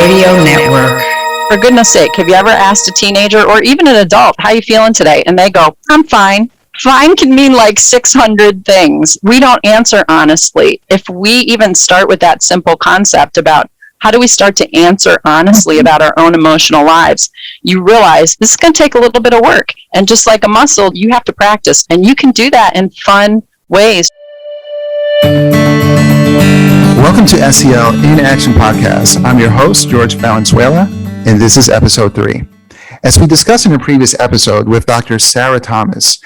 Radio Network. For goodness sake, have you ever asked a teenager or even an adult, how you feeling today? And they go, I'm fine. Fine can mean like 600 things. We don't answer honestly. If we even start with that simple concept about how do we start to answer honestly about our own emotional lives, you realize this is going to take a little bit of work. And just like a muscle, you have to practice. And you can do that in fun ways. Welcome to SEL in Action Podcast. I'm your host, Jorge Valenzuela, and this is episode 3. As we discussed in a previous episode with Dr. Sarah Thomas,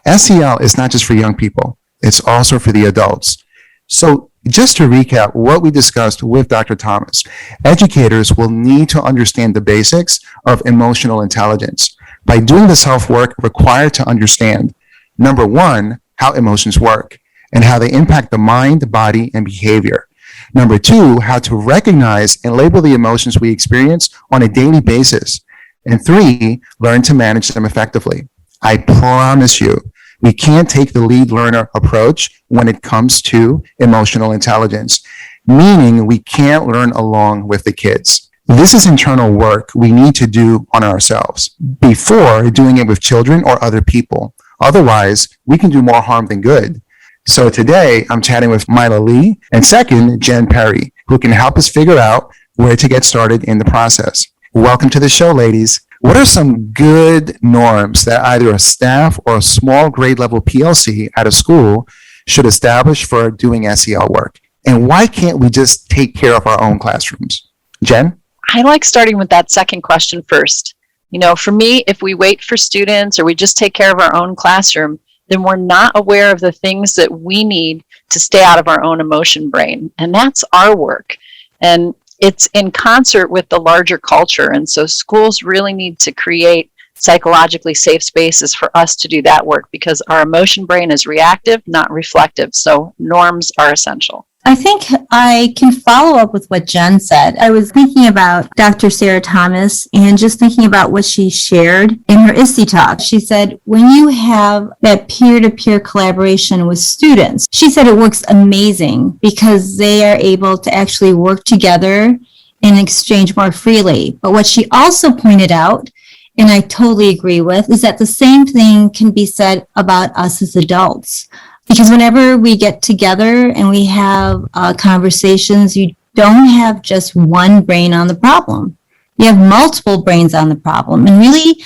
SEL is not just for young people, it's also for the adults. So just to recap what we discussed with Dr. Thomas, educators will need to understand the basics of emotional intelligence by doing the self-work required to understand, number one, how emotions work and how they impact the mind, body, and behavior. Number 2, how to recognize and label the emotions we experience on a daily basis. And 3, learn to manage them effectively. I promise you, we can't take the lead learner approach when it comes to emotional intelligence, meaning we can't learn along with the kids. This is internal work we need to do on ourselves before doing it with children or other people. Otherwise, we can do more harm than good. So today, I'm chatting with Myla Lee and second, Jen Perry, who can help us figure out where to get started in the process. Welcome to the show, ladies. What are some good norms that either a staff or a small grade level PLC at a school should establish for doing SEL work? And why can't we just take care of our own classrooms? Jen? I like starting with that second question first. You know, for me, if we wait for students or we just take care of our own classroom, then we're not aware of the things that we need to stay out of our own emotion brain. And that's our work. And it's in concert with the larger culture. And so schools really need to create psychologically safe spaces for us to do that work because our emotion brain is reactive, not reflective. So norms are essential. I think I can follow up with what Jen said. I was thinking about Dr. Sarah Thomas and just thinking about what she shared in her ISTE talk. She said, when you have that peer-to-peer collaboration with students, she said it works amazing because they are able to actually work together and exchange more freely. But what she also pointed out, and I totally agree with, is that the same thing can be said about us as adults. Because whenever we get together and we have conversations, you don't have just one brain on the problem. You have multiple brains on the problem. And really,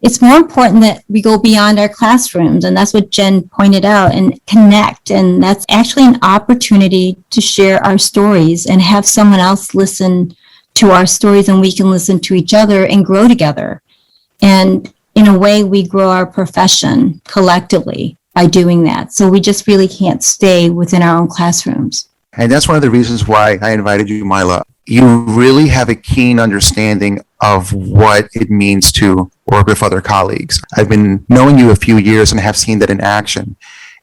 it's more important that we go beyond our classrooms. And that's what Jen pointed out, and connect. And that's actually an opportunity to share our stories and have someone else listen to our stories, and we can listen to each other and grow together. And in a way, we grow our profession collectively by doing that. So we just really can't stay within our own classrooms. And that's one of the reasons why I invited you, Myla. You really have a keen understanding of what it means to work with other colleagues. I've been knowing you a few years and have seen that in action.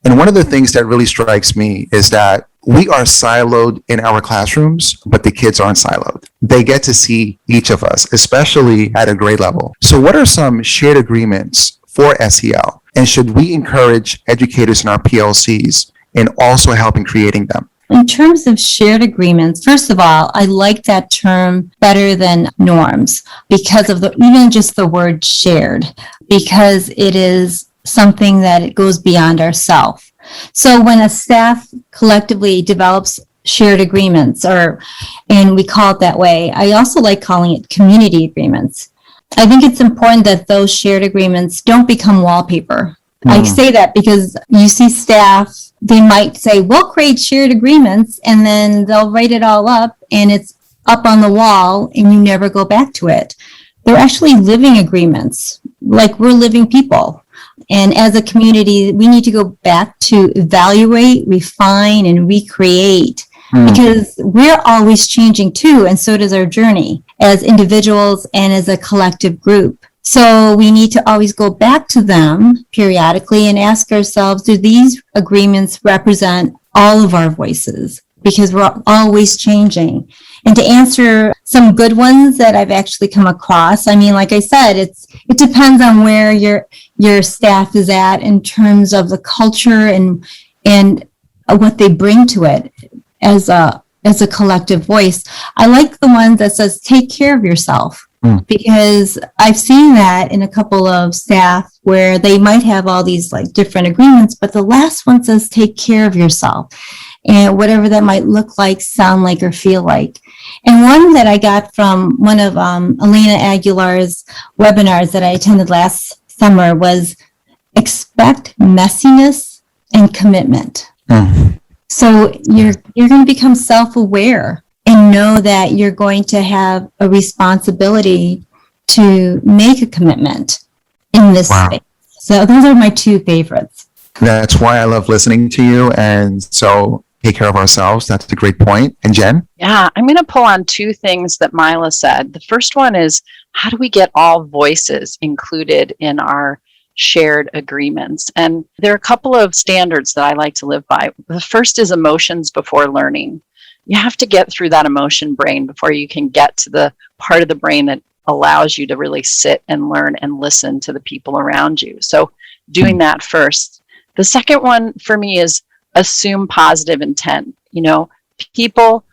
And one of the things that really strikes me is that we are siloed in our classrooms, but the kids aren't siloed. They get to see each of us, especially at a grade level. So what are some shared agreements for SEL? And should we encourage educators in our PLCs in also helping creating them? In terms of shared agreements, first of all, I like that term better than norms because of even just the word shared, because it is something that it goes beyond ourselves. So when a staff collectively develops shared agreements, and we call it that way, I also like calling it community agreements. I think it's important that those shared agreements don't become wallpaper. I say that because you see staff, they might say, we'll create shared agreements, and then they'll write it all up and it's up on the wall and you never go back to it. They're actually living agreements, like we're living people. And as a community, we need to go back to evaluate, refine, and recreate because we're always changing too, and so does our journey as individuals and as a collective group. So we need to always go back to them periodically and ask ourselves, do these agreements represent all of our voices? Because we're always changing. And to answer some good ones that I've actually come across, I mean, like I said, it depends on where your staff is at in terms of the culture and what they bring to it. As a as a collective voice. I like the one that says, take care of yourself. Because I've seen that in a couple of staff where they might have all these like different agreements, but the last one says take care of yourself, and whatever that might look like, sound like, or feel like. And one that I got from one of Elena Aguilar's webinars that I attended last summer was expect messiness and commitment. So you're going to become self-aware and know that you're going to have a responsibility to make a commitment in this space. So those are my two favorites. That's why I love listening to you. And so take care of ourselves. That's a great point. And Jen? Yeah, I'm going to pull on two things that Myla said. The first one is, how do we get all voices included in our shared agreements? And there are a couple of standards that I like to live by. The first is emotions before learning. You have to get through that emotion brain before you can get to the part of the brain that allows you to really sit and learn and listen to the people around you. So doing that first. The second one for me is assume positive intent. You know, people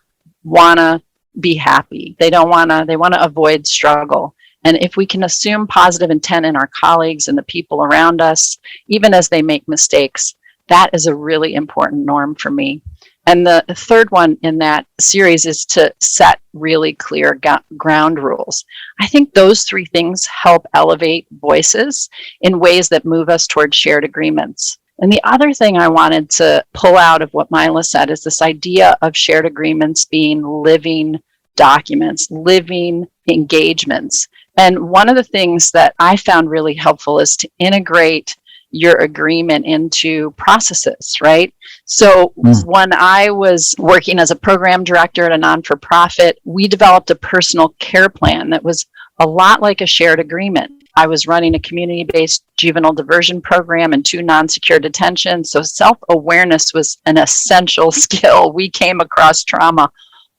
want to be happy. They want to avoid struggle. And if we can assume positive intent in our colleagues and the people around us, even as they make mistakes, that is a really important norm for me. And the third one in that series is to set really clear ground rules. I think those three things help elevate voices in ways that move us towards shared agreements. And the other thing I wanted to pull out of what Myla said is this idea of shared agreements being living documents, living engagements. And one of the things that I found really helpful is to integrate your agreement into processes, right? So when I was working as a program director at a non-for-profit, we developed a personal care plan that was a lot like a shared agreement. I was running a community-based juvenile diversion program and 2 non-secure detentions. So self-awareness was an essential skill. We came across trauma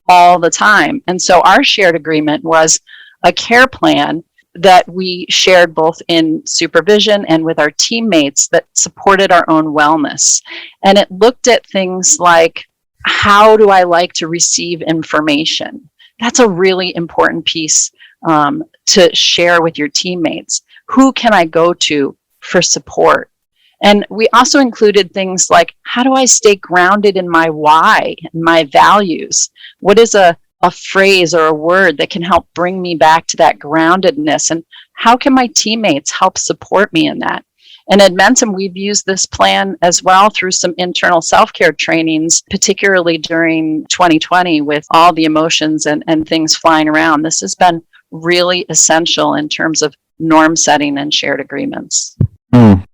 all the time. And so our shared agreement was a care plan that we shared both in supervision and with our teammates that supported our own wellness. And it looked at things like, how do I like to receive information? That's a really important piece to share with your teammates. Who can I go to for support? And we also included things like, how do I stay grounded in my why and my values? What is a phrase or a word that can help bring me back to that groundedness? And how can my teammates help support me in that? And at Edmentum, we've used this plan as well through some internal self-care trainings, particularly during 2020 with all the emotions and things flying around. This has been really essential in terms of norm setting and shared agreements.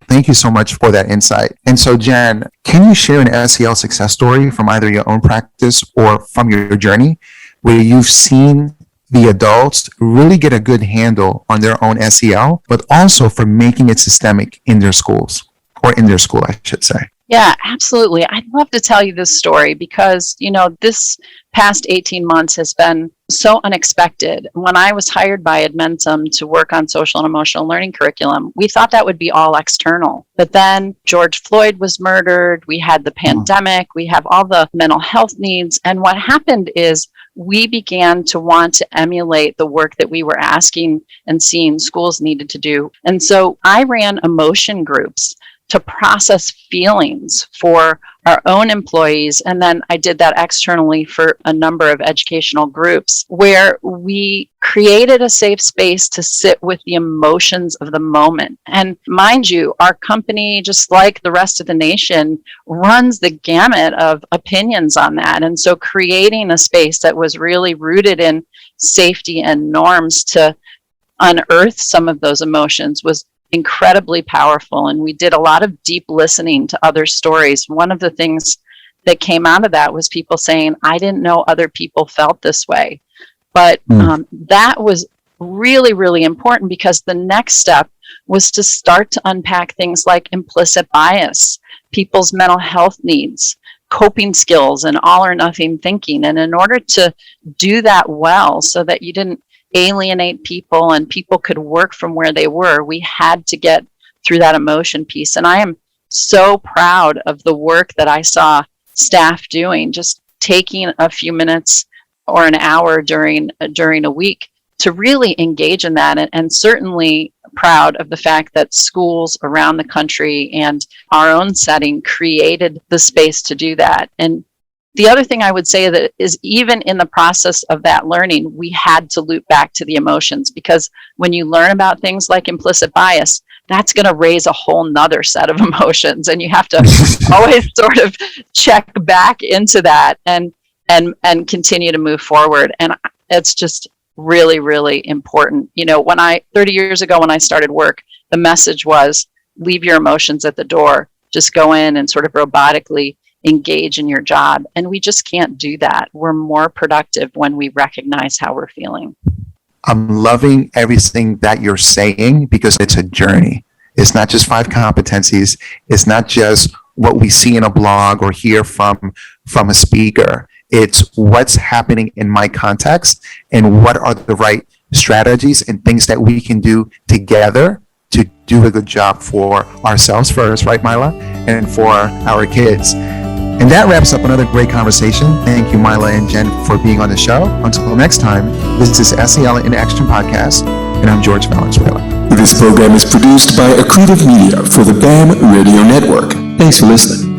Thank you so much for that insight. And so, Jen, can you share an SEL success story from either your own practice or from your journey where you've seen the adults really get a good handle on their own SEL, but also for making it systemic in their schools, or in their school, I should say? Yeah, absolutely. I'd love to tell you this story because, you know, this past 18 months has been so unexpected. When I was hired by Edmentum to work on social and emotional learning curriculum, we thought that would be all external. But then George Floyd was murdered. We had the pandemic. We have all the mental health needs. And what happened is we began to want to emulate the work that we were asking and seeing schools needed to do. And so I ran emotion groups to process feelings for our own employees. And then I did that externally for a number of educational groups where we created a safe space to sit with the emotions of the moment. And mind you, our company, just like the rest of the nation, runs the gamut of opinions on that. And so creating a space that was really rooted in safety and norms to unearth some of those emotions was incredibly powerful. And we did a lot of deep listening to other stories. One of the things that came out of that was people saying, I didn't know other people felt this way. But that was really, really important because the next step was to start to unpack things like implicit bias, people's mental health needs, coping skills, and all or nothing thinking. And in order to do that well so that you didn't alienate people and people could work from where they were, we had to get through that emotion piece. And I am so proud of the work that I saw staff doing, just taking a few minutes or an hour during a week to really engage in that, and certainly proud of the fact that schools around the country and our own setting created the space to do that. And the other thing I would say that is, even in the process of that learning, we had to loop back to the emotions, because when you learn about things like implicit bias, that's going to raise a whole nother set of emotions, and you have to always sort of check back into that and continue to move forward. And it's just really, really important. 30 years ago when I started work, the message was, leave your emotions at the door. Just go in and sort of robotically engage in your job. And we just can't do that. We're more productive when we recognize how we're feeling. I'm loving everything that you're saying, because it's a journey. It's not just 5 competencies. It's not just what we see in a blog or hear from a speaker. It's what's happening in my context, and what are the right strategies and things that we can do together to do a good job for ourselves first, right, Myla? And for our kids. And that wraps up another great conversation. Thank you, Myla and Jen, for being on the show. Until next time, this is SEL in Action Podcast, and I'm Jorge Valenzuela. This program is produced by Accretive Media for the BAM Radio Network. Thanks for listening.